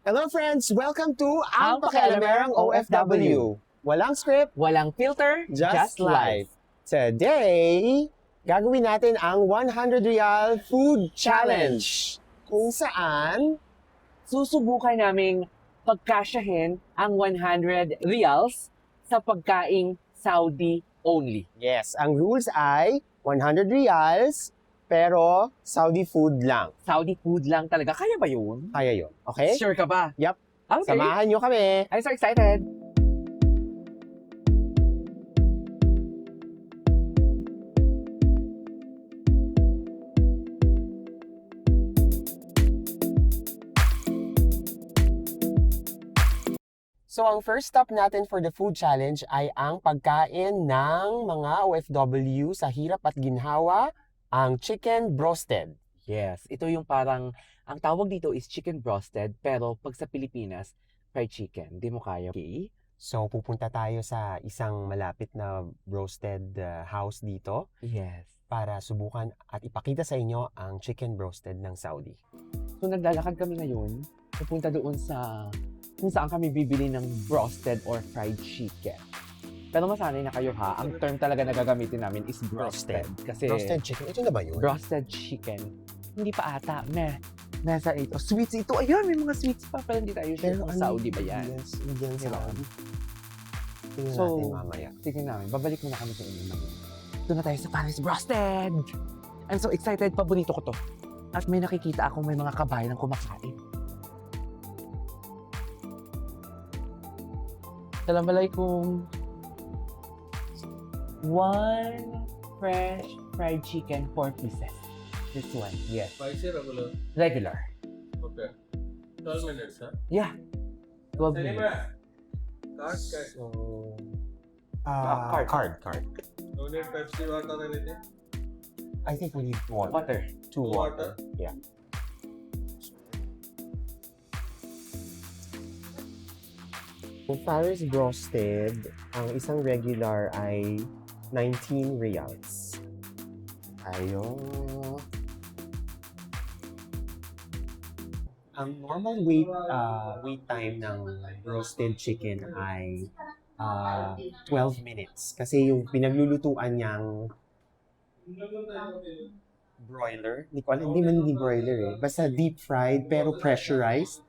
Hello friends! Welcome to Ang Ang Pakialamerang OFW. Walang script, Walang filter, just life. Today, gagawin natin ang 100 Real Food Challenge. Kung saan, Susubukan naming pagkasyahin ang 100 reals sa pagkaing Saudi only. yes, ang rules ay 100 Reals, pero Saudi food lang. Saudi food lang talaga. Kaya ba yun? Kaya yun, okay? Sure ka ba? Yup. Okay. Samahan nyo kami. I'm so excited. So, ang first stop natin for the food challenge ay ang pagkain ng mga OFW sa hirap at ginhawa, ang chicken broasted. Yes, ito yung parang, ang tawag dito is chicken broasted, pero pag sa Pilipinas, fried chicken. Di mo kaya. Okay? So, pupunta tayo sa isang malapit na roasted house dito Yes. para subukan at ipakita sa inyo ang chicken broasted ng Saudi. So naglalakad kami ngayon, pupunta doon sa kung saan kami bibili ng broasted or fried chicken. Pero masanay na kayo ha, ang term talaga na gagamitin namin is broasted. Kasi Roasted chicken, ito na ba yun? broasted chicken, hindi pa ata, nasa ito. Sweets ito, ayun, may mga sweets pa, pero hindi tayo sure kung Saudi ba yan. Yes, yan Diba? Saudi. Tingnan So, natin mamaya. tingnan namin, babalik muna kami sa inyo namin. Doon na tayo sa Paris Broasted! I'm so excited, paborito ko to. At may nakikita akong may mga kabayan ang kumakain. Assalamualaikum. One fresh fried chicken, 4 pieces. This one, yes. Spicy regular. Regular. Okay. 12 minutes, huh? Yeah. 12 minutes. Cinema. Card, cash. So, Card. card. No need Pepsi, water, anything? I think we need water. Water. Two Water? Yeah. Kung Paris broasted, ang isang regular ay 19 reals. Ayo. Ang normal wait time ng roasted chicken ay 12 minutes. Kasi yung pinaglulutuan niyang broiler, hindi ko alam, hindi man hindi broiler eh. Basta deep fried pero pressurized.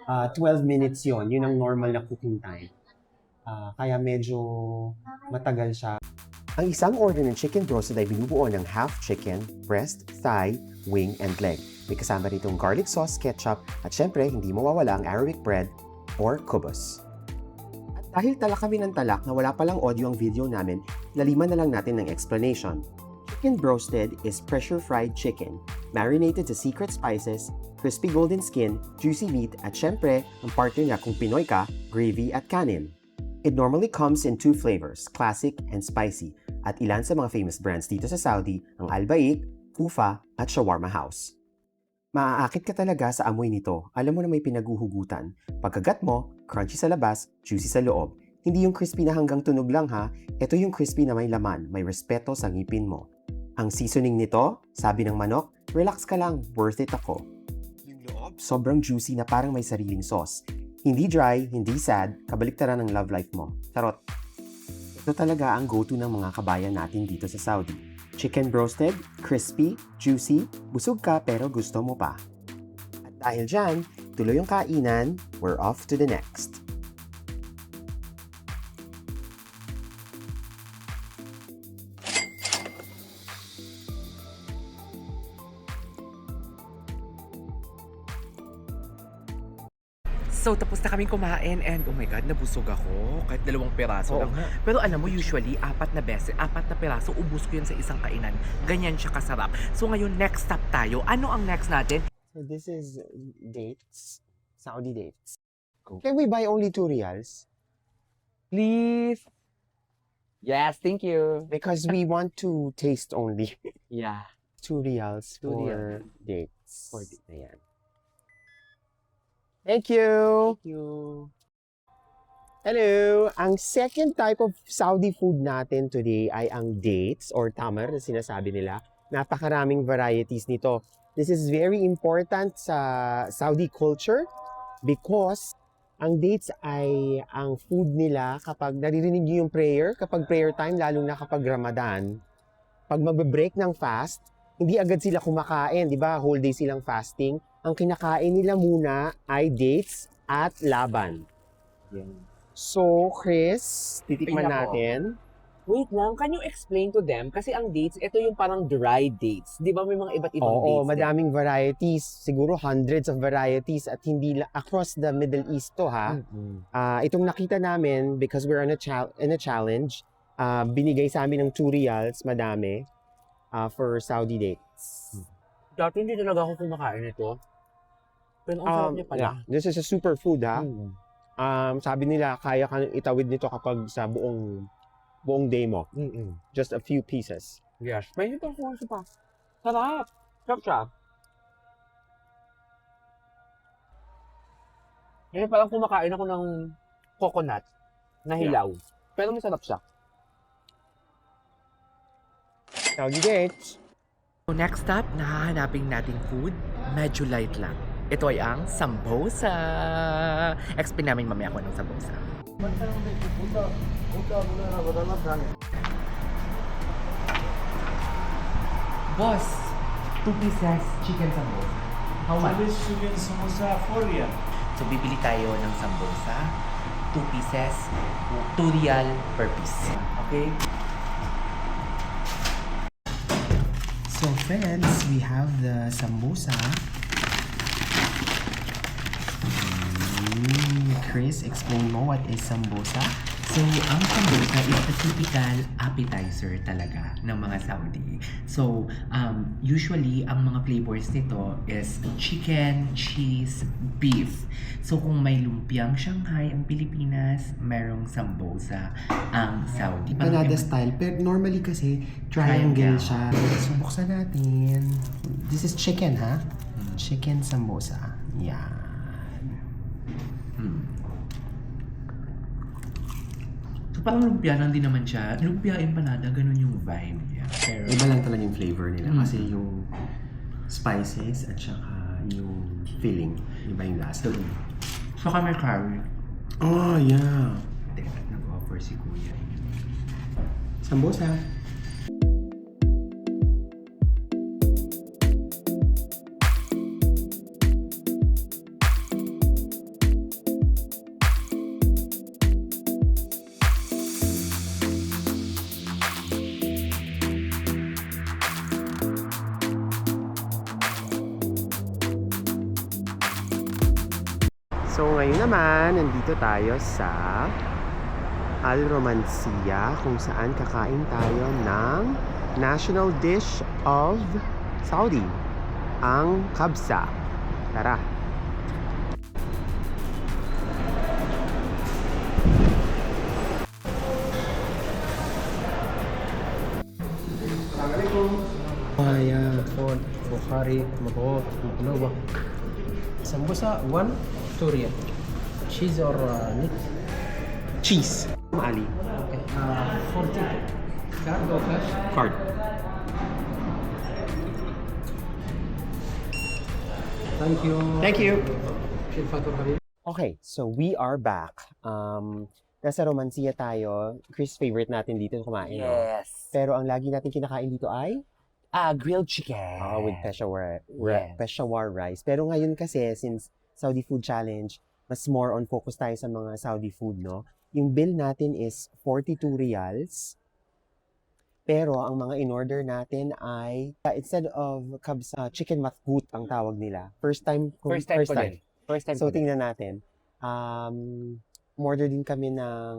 12 minutes yon, yun ang normal na cooking time. Kaya medyo matagal siya. Ang isang order ng chicken broasted ay binubuo ng half chicken, breast, thigh, wing, and leg. May kasama ritong garlic sauce, ketchup, at syempre hindi mawawala ang Arabic bread or kubos. At dahil talak kami ng talak na wala palang audio ang video namin, laliman na lang natin ng explanation. Chicken broasted is pressure-fried chicken, marinated sa secret spices, crispy golden skin, juicy meat, at syempre, ang partner niya kung Pinoy ka, gravy at kanin. It normally comes in 2 flavors, classic and spicy, at ilan sa mga famous brands dito sa Saudi, ang Al Baik, Kufa, at Shawarma House. Maaakit ka talaga sa amoy nito, alam mo na may pinaguhugutan. Pagkagat mo, crunchy sa labas, juicy sa loob. Hindi yung crispy na hanggang tunog lang ha, ito yung crispy na may laman, may respeto sa ngipin mo. Ang seasoning nito, sabi ng manok, relax ka lang, worth it ako. Yung loob, sobrang juicy na parang may sariling sauce. Hindi dry, hindi sad, kabaliktaran ng love life mo. Charot. Ito talaga ang go-to ng mga kabayan natin dito sa Saudi. Chicken broasted, crispy, juicy, busog ka pero gusto mo pa. At dahil dyan, tuloy yung kainan, we're off to the next. So, tapos na kaming kumain and oh my God, nabusog ako. Kahit 2 piraso lang. nga. Pero alam mo, usually, 4 na piraso, ubus ko yun sa isang kainan. Ganyan siya kasarap. So, ngayon, next stop tayo. Ano ang next natin? So this is dates, Saudi dates. Can we buy only 2 reals? Please. Yes, thank you. Because we want to taste only. Yeah. 2 reals 2 for reals. dates. For dates. Ayan. Thank you! Thank you. Hello! Ang second type of Saudi food natin today ay ang dates or tamar na sinasabi nila. Napakaraming varieties nito. This is very important sa Saudi culture Because ang dates ay ang food nila kapag naririnig niyo yung prayer, kapag prayer time, lalo na kapag Ramadan, pag magbe-break ng fast, hindi agad sila kumakain, di ba? Whole day silang fasting. Ang kinakain nila muna ay dates at laban. So, Chris, titikman Ay, nako. natin. Wait lang, can you explain to them? Kasi ang dates, ito yung parang dry dates. Di ba may mga iba't ibang dates? Oo, madaming varieties. Siguro hundreds of varieties at hindi across the Middle East to ha. Itong nakita namin, because we're on in a challenge, binigay sa amin ng 2 reals, madami, for Saudi dates. Dati hindi talaga ako kumakain ito. Pero ang sarap niya pala. Yeah, this is a superfood ha. Sabi nila, kaya ka itawid nito kapag sa buong day mo. Just a few pieces. Yes. May ito ko pa. Sarap. Sarap siya. Kasi parang kumakain ako ng coconut na hilaw. Pero masarap siya. Saudi dates. So next up, nahahanapin nating food, medyo light lang. Ito ay ang sambosa. Explain namin mamaya kung anong sambosa. Boss, 2 pieces chicken sambosa. How much? Chinese chicken samosa 4 riyal. So bibili tayo ng sambosa, 2 pieces, 2 riyal per piece. Okay? So friends, we have the sambosa. Chris, explain mo what is sambosa? So, ang sambosa is a typical appetizer talaga ng mga Saudi. So, usually, ang mga flavors nito is chicken, cheese, beef. So, kung may lumpiang Shanghai ang Pilipinas, merong sambosa ang Saudi. Canada style, pero normally kasi triangle siya. So, buksan natin. This is chicken, ha? Chicken samosa. Yan. So, parang lumpia lang din naman siya. Lumpia empanada, ganun yung vibe niya. Pero, Iba lang talaga yung flavor nila kasi yung spices at saka yung filling. Iba yung lasa. saka may curry. Oh, yeah. Teka, nag-offer si Kuya. Sambosa. So ngayon naman, nandito tayo sa Al Romancia kung saan kakain tayo ng national dish of Saudi, ang kabsa. Tara! Yeah. Ford, Bukhari, Mabot, Nova. Sambusa 1, 2 riyal. Cheese or meat? Cheese. Ali. Okay. 40. Card or cash? Card. Thank you. Thank you! Chef Fatou Habib. Okay, so we are back. Nasa Romancia tayo. Chris, favorite natin dito kumain. No? Yes. Pero ang lagi natin kinakain dito ay Grilled chicken. with Peshawar, Yes. Peshawar rice. Pero ngayon kasi, since Saudi Food Challenge, mas more on focus tayo sa mga Saudi food, no? Yung bill natin is 42 reals. Pero ang mga in-order natin ay, instead of kabsa, chicken mathgout ang tawag nila. First time. First time ko din. First time So, ko din. tingnan natin. Order din kami ng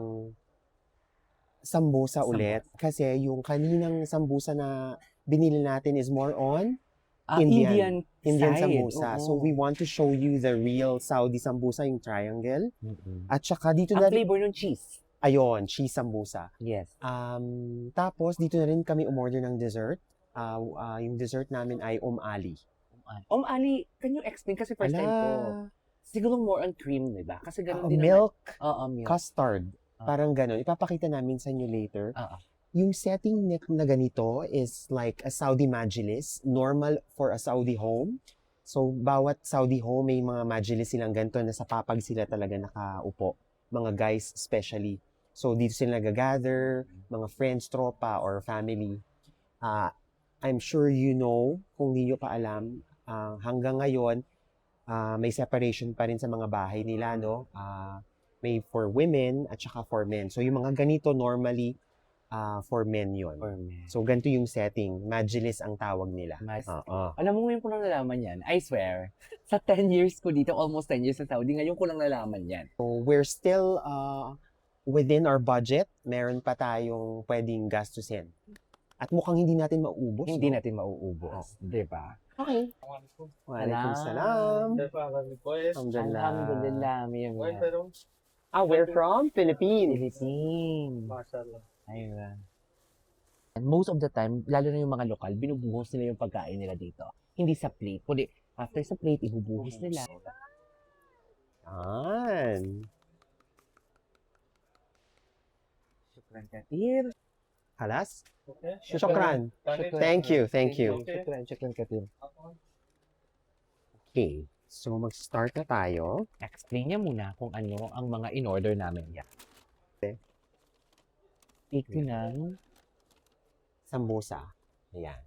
sambosa ulit. Kasi yung kaninang sambosa na binili natin is more on Indian side. sambosa. Oo. So, we want to show you the real Saudi sambosa, yung triangle. At saka dito Ang na rin, flavor ng cheese. ayun, cheese sambosa. Yes. Tapos, dito na rin kami umorder ng dessert. Yung dessert namin ay Ali. Ali, can you explain? Kasi first time ko. Siguro more on cream, di ba? Kasi ganun din Milk, naman. Oo, milk. custard. Parang ganun. Ipapakita namin sa inyo later. Oo. Yung setting na ganito is like a Saudi majlis, normal for a Saudi home. So, bawat Saudi home, may mga majlis silang ganito na sa papag sila talaga nakaupo. Mga guys especially. So, dito sila nag-gather, mga friends, tropa, or family. I'm sure you know, kung hindi nyo pa alam, hanggang ngayon, may separation pa rin sa mga bahay nila, no? May for women at saka for men. So, yung mga ganito normally, for men yon. So, ganito yung setting. Majlis ang tawag nila. Oo. Alam mo, ngayon ko lang nalaman yan. I swear, sa 10 years ko dito, almost 10 years sa Saudi, ngayon ko lang nalaman yan. So, we're still within our budget. Meron pa tayong pwedeng gastusin. At mukhang hindi natin mauubos. Hindi no? natin mauubos. Di ba? Okay. Walaikum salam. Alhamdulillah. Alhamdulillah. We're from Philippines. Philippines. MashaAllah. Ayun. And most of the time, lalo na yung mga lokal, binubuhos nila yung pagkain nila dito. Hindi sa plate. Kundi, after sa plate, ibubuhos nila. Yan. Shukran katir. Halas? Okay. Shukran. Thank you. Shukran katir. Okay. So, mag-start na tayo. Explain niya muna kung ano ang mga in-order namin. Yeah. Okay. Take ko ng Sambusa. Ayan.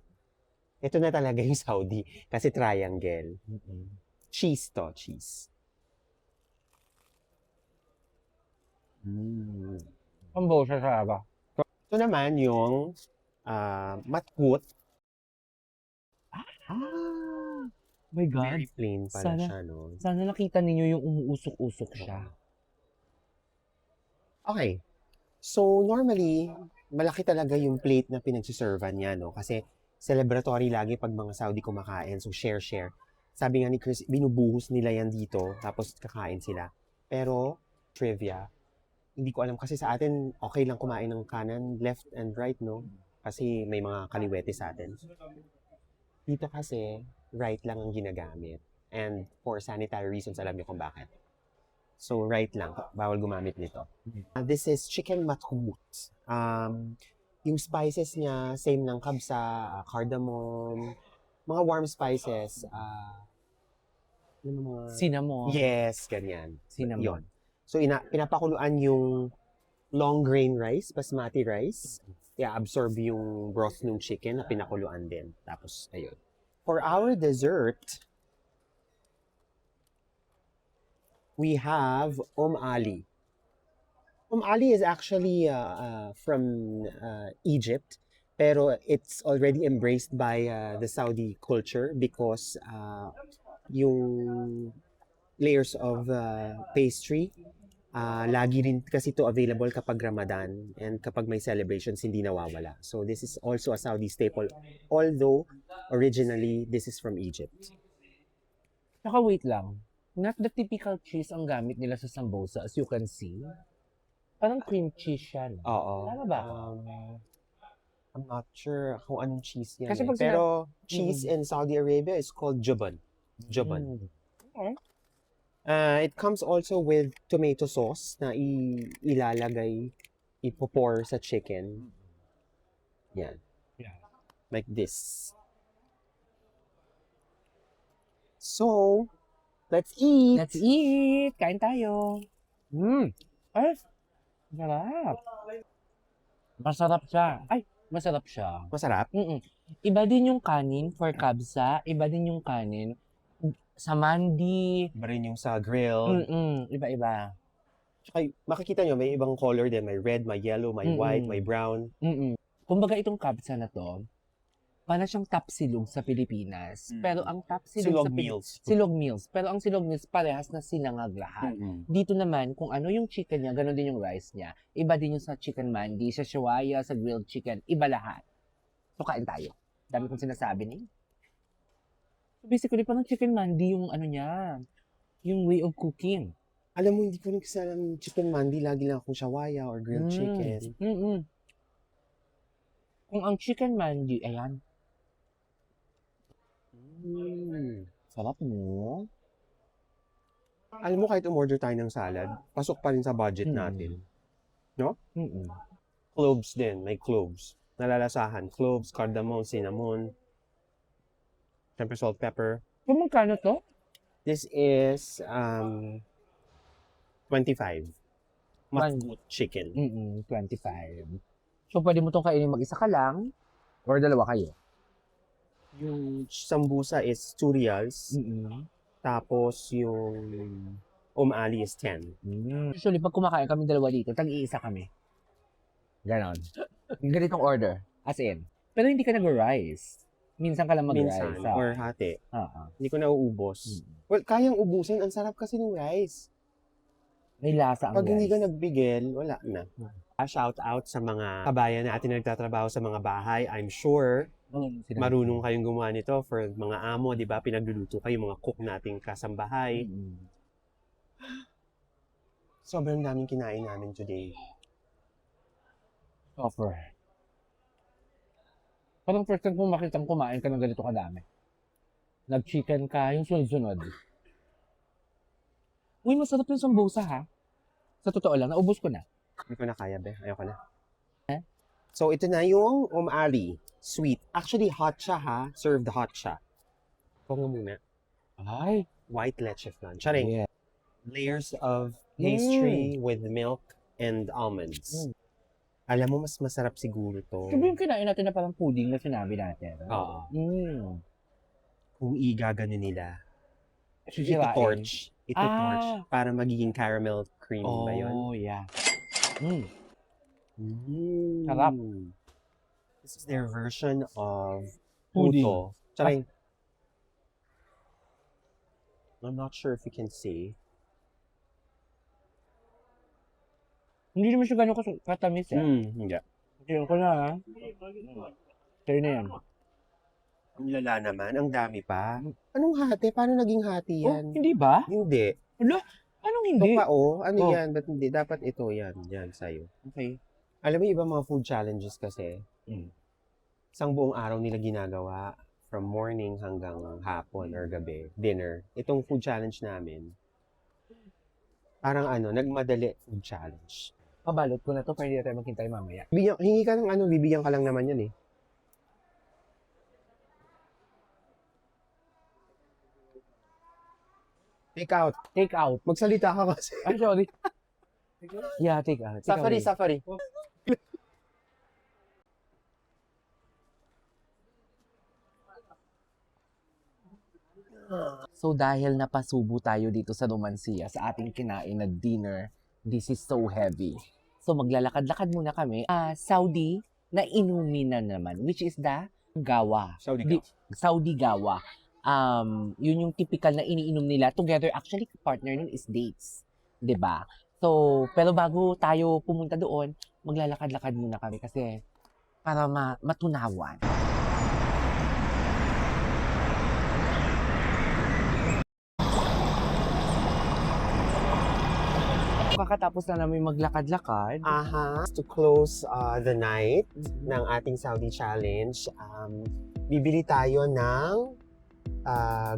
Ito na talaga yung Saudi. Kasi triangle. Cheese to. Cheese. Sambusa sa ba? Ito naman yung matkut. My God. Very plain pala Sana- siya, no? Sana nakita ninyo yung umuusok-usok siya. Okay. So, normally, malaki talaga yung plate na pinagsiservan niya, no? Kasi celebratory lagi pag mga Saudi kumakain. So, share. Sabi nga ni Chris, binubuhos nila yan dito, tapos kakain sila. Pero, trivia, hindi ko alam kasi sa atin, okay lang kumain ng kanan, left and right, no? Kasi may mga kaliwete sa atin. Dito kasi, right lang ang ginagamit. And for sanitary reasons, alam niyo kung bakit. So, right lang. Bawal gumamit nito. This is chicken mathut. Yung spices niya, same ng kabsa, cardamom, mga warm spices. Ano mga... Cinnamon. Yes, ganyan. Cinnamon. Yun. So, pinapakuluan yung long grain rice, basmati rice. I-absorb yung broth ng chicken na pinakuluan din. Tapos, ayun. For our dessert, we have Ali. Ali is actually from Egypt, pero it's already embraced by the Saudi culture because yung layers of pastry, lagi rin kasi ito available kapag Ramadan and kapag may celebrations, hindi nawawala. So this is also a Saudi staple, although originally this is from Egypt. Saka wait lang. Not the typical cheese ang gamit nila sa sambosa, as you can see. Parang cream cheese siya. No? Oo. Tama ba? I'm not sure kung anong cheese yan. Kasi eh. pag Pero cheese in Saudi Arabia is called juban. Juban. Okay. It comes also with tomato sauce na ilalagay, ipopour sa chicken. Yan. Yeah. Like this. So, let's eat! Let's eat! Kain tayo! Ay! Masarap! Masarap siya. Ay! Masarap siya. Masarap. Iba din yung kanin for kabsa. Iba din yung kanin sa mandi. Iba rin yung sa grill. Iba-iba. Tsaka makikita nyo, may ibang color din. May red, may yellow, may white, may brown. Kumbaga itong kabsa na to, para siyang tapsilog sa Pilipinas. Pero ang tapsilog Silog meals. Silog meals. Pero ang silog meals parehas na sinangag lahat. Dito naman, kung ano yung chicken niya, ganun din yung rice niya. Iba din yung sa chicken mandi, sa shawaya, sa grilled chicken. Iba lahat. So, kain tayo. Dami kong sinasabi ni. So, basically, parang chicken mandi yung ano niya, yung way of cooking. Alam mo, hindi ko rin kasi alam chicken mandi. Lagi lang akong shawaya or grilled chicken. Kung ang chicken mandi, ayan. Sarap mo. Alam mo, kahit umorder tayo ng salad, pasok pa rin sa budget natin. No? Cloves din. May cloves. Nalalasahan. Cloves, cardamom, cinnamon. Siyempre salt, pepper. Kung magkano to? This is 25. Matbut chicken. 25. So, pwede mo itong kainin mag-isa ka lang or dalawa kayo? Yung sambusa is 2 reals. Tapos yung ali is 10. Usually, pag kumakain kami dalawa dito, tag-iisa kami. Ganon. Ganitong order. As in. Pero hindi ka nag-rice. Minsan ka lang mag-rice. Minsan. Or hati. Hindi ko nauubos. Mm. Well, kayang ubusin. Ang sarap kasi ng rice. May lasa ang Pag hindi rice. ka nagbigil, wala na. Shout out sa mga kabayan natin na nagtatrabaho sa mga bahay. I'm sure marunong kayong gumawa nito for mga amo, di ba? Pinagluluto kayo, mga cook nating kasambahay. Sobrang daming kinain namin today. Offer. Parang first time kong makitang kumain ka ng ganito kadami. Nag-chicken ka, yung sunod-sunod. Uy, masarap yung sambusa ha. Sa totoo lang, naubos ko na. Hindi ko na kaya, be. Ayoko na. So, ito na yung ali. Sweet. Actually, hot siya, ha? Served hot siya. Ito nga muna. Ay. White leche flan. Charing. Yeah. Layers of pastry with milk and almonds. Alam mo, mas masarap siguro to. Sabi yung kinain natin na parang pudding na sinabi natin. Oo. Mm. Kung igagano nila. Sisirain. Ito-torch. Ito-torch. Para magiging caramel cream ba yun? Oh, yeah. Mm. Mm. Sarap. This is their version of Pudding. puto. Charing. I'm not sure if you can see. Hindi naman siya gano'n katamis eh. Hindi. Tingnan ko na ha. Sa'yo na yan. Ang lala naman. Ang dami pa. Anong hati? Paano naging hati Oh, yan? hindi ba? Hindi. Anong Ito hindi? pa Ano Oh. yan? Ba't hindi? Dapat ito yan. Yan sa'yo. Okay. Alam mo, iba mga food challenges kasi. Isang buong araw nila ginagawa. From morning hanggang hapon or gabi. Dinner. Itong food challenge namin. Parang nagmadali food challenge. Pabalot ko na to para hindi tayo maghintay mamaya. Hingi ka ng bibigyan ka lang naman yan eh. Take out. Take out. Magsalita ka kasi. Ay, sorry. Yeah, take out. Take away. Safari. So dahil napasubo tayo dito sa Romancia sa ating kinain na dinner, this is so heavy. So maglalakad-lakad muna kami. Saudi na inumin na naman, which is the gawa. Saudi gawa. Yun yung typical na iniinom nila together. Actually, partner nun is dates. 'Di ba? So, pero bago tayo pumunta doon, maglalakad-lakad muna kami kasi para matunawan. Kakatapos na namin maglakad-lakad. To close the night ng ating Saudi Challenge, bibili tayo ng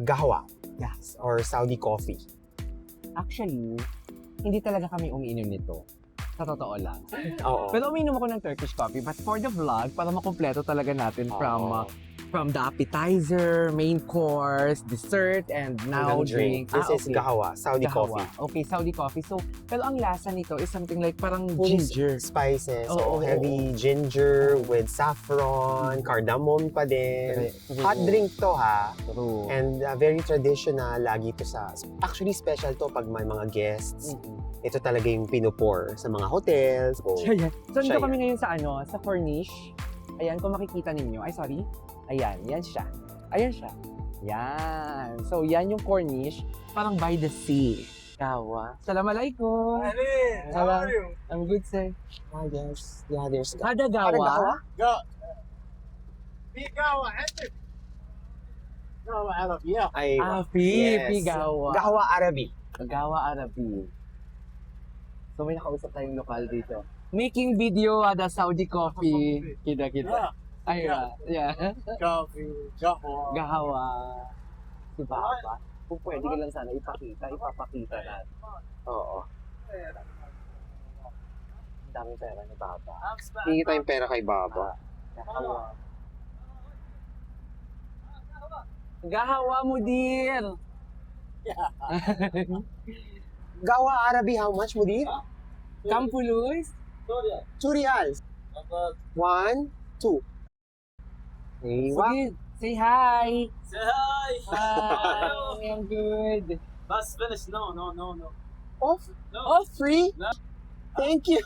gahawa. Yes, or Saudi coffee. Actually, hindi talaga kami umiinom nito. Sa totoo lang. Oo. Pero umiinom ako ng Turkish coffee. But for the vlog, para makumpleto talaga natin from the appetizer, main course, dessert, and now drink. drink. This is gahawa, Saudi coffee. Okay, Saudi coffee. So, pero ang lasa nito is something like parang Full ginger. spices. Oo, Heavy ginger with saffron, cardamom pa din. Hot drink to ha. True. And very traditional, lagi to sa... Actually, special to pag may mga guests. Ito talaga yung pinupor sa mga hotels. Siya yan. So, Siya nandito kami ngayon sa sa Corniche. Ayan, kung makikita ninyo. Ay, sorry. Ayan, yan siya. Ayan siya. Yan. So, yan yung Corniche. Parang by the sea. Kawa. Assalamualaikum. How are you? I'm good, sir. Ah, yes. Yeah, there's... Ada gawa. في قهوة عندك؟ قهوة عربية. Ay, Fi gawa. Gahawa Arabi. Gawa Arabi. So, may nakausap tayong lokal dito. Making video ada Saudi coffee. Kita. Ay, yeah. كافي قهوة. Gahawa. Si Baba. Kung pwede ka lang sana ipapakita natin. Oo. Ang daming pera ni Baba. Hingi tayong pera kay Baba. Gahawa. Gahawa mo, dear! Gawa Arabi, how much, Mudir? Kampulos? 2 reals. 1, 2. Ewa. Sige, say hi! Say hi. Hi! I'm good. Bus finished. No. Off? No. Off free? No. Thank you.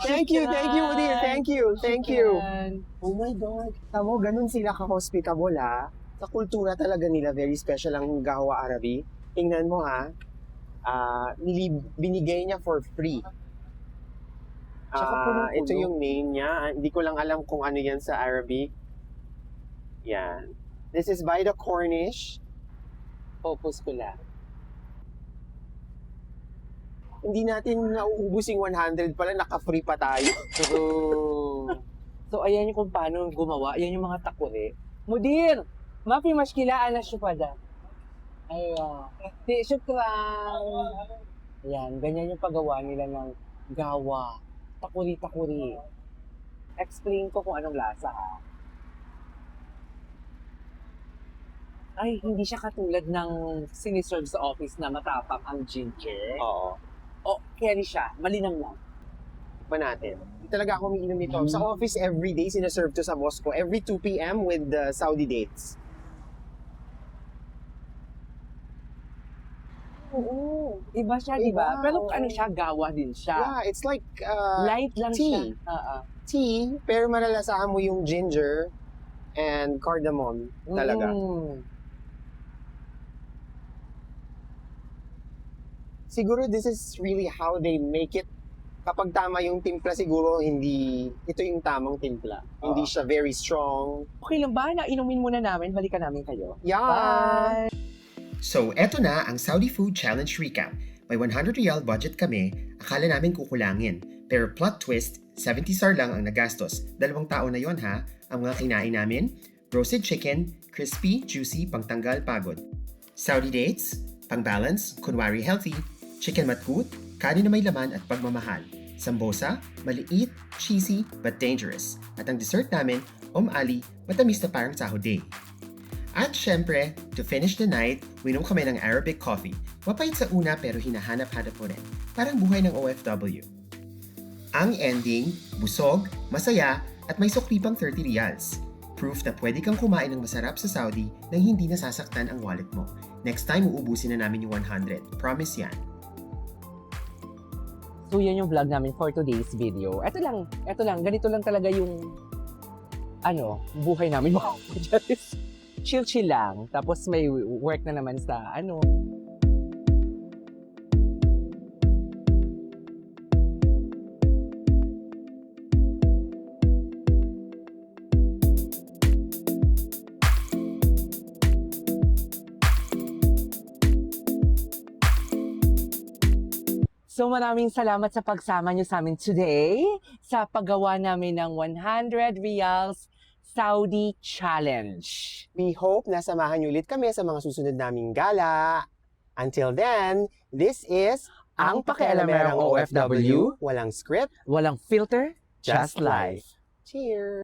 Thank you, Mudir. Thank you. Yan. Oh my God. Tamo, ganun sila ka-hospitable ha. Sa kultura talaga nila, very special ang Gawa Arabi. Tingnan mo ha. Binigay niya for free. Tsaka punong-puno. Ito yung name niya. Hindi ko lang alam kung ano yan sa Arabic. Yan. This is by the Cornish. Focus ko lang. Hindi natin nauubos yung 100 pala, naka-free pa tayo. So, ayan yung kung paano gumawa. Ayan yung mga takuri. Mudir! Mafi mashkilaan na siya pada. Ayun. Syukran. Ayan, ganyan yung paggawa nila ng gawa. Takuri-takuri. Explain ko kung anong lasa, ha? Ay, hindi siya katulad ng siniserve sa office na matapang ang ginger. Oo. O, carry siya. Malinang lang. Tikman natin. Hindi talaga ako umiinom nito. Sa office, every day, sinaserve to sa Moscow. Every 2 p.m. with the Saudi dates. Oo. Iba siya, di ba? Iba, Pero oo. ano siya, gawa din siya. Yeah, it's like Light lang tea. siya. tea, pero malalasahan mo yung ginger and cardamom talaga. Siguro this is really how they make it. Kapag tama yung timpla, siguro ito yung tamang timpla. Hindi siya very strong. Okay lang ba? Nainumin muna namin. Balikan namin kayo. Yeah! So, eto na ang Saudi Food Challenge recap. May 100 riyal budget kami, akala namin kukulangin. Pero plot twist, 70 SAR lang ang nagastos. 2 tao na yon ha. Ang mga kinain namin, roasted chicken, crispy, juicy, pangtanggal pagod. Saudi dates, pang-balance, kunwari healthy, chicken matkut, kanin na may laman at pagmamahal. Sambosa, maliit, cheesy, but dangerous. At ang dessert namin, Ali, matamis na parang tahoday. At syempre, to finish the night, winom kami ng Arabic coffee. Mapait sa una pero hinahanap-hanap mo rin. Parang buhay ng OFW. Ang ending, busog, masaya, at may sukli pang 30 riyals. Proof na pwede kang kumain ng masarap sa Saudi nang hindi nasasaktan ang wallet mo. Next time, uubusin na namin yung 100. Promise yan. So, yan yung vlog namin for today's video. Ito lang. Ganito lang talaga yung buhay namin. Chill-chill lang. Tapos may work na naman sa So maraming salamat sa pagsama nyo sa amin today sa paggawa namin ng 100 Riyals Saudi Challenge. We hope na samahan niyo ulit kami sa mga susunod naming gala. Until then, this is Ang Pakialamerong OFW. Walang script, Walang filter, just life. Cheers!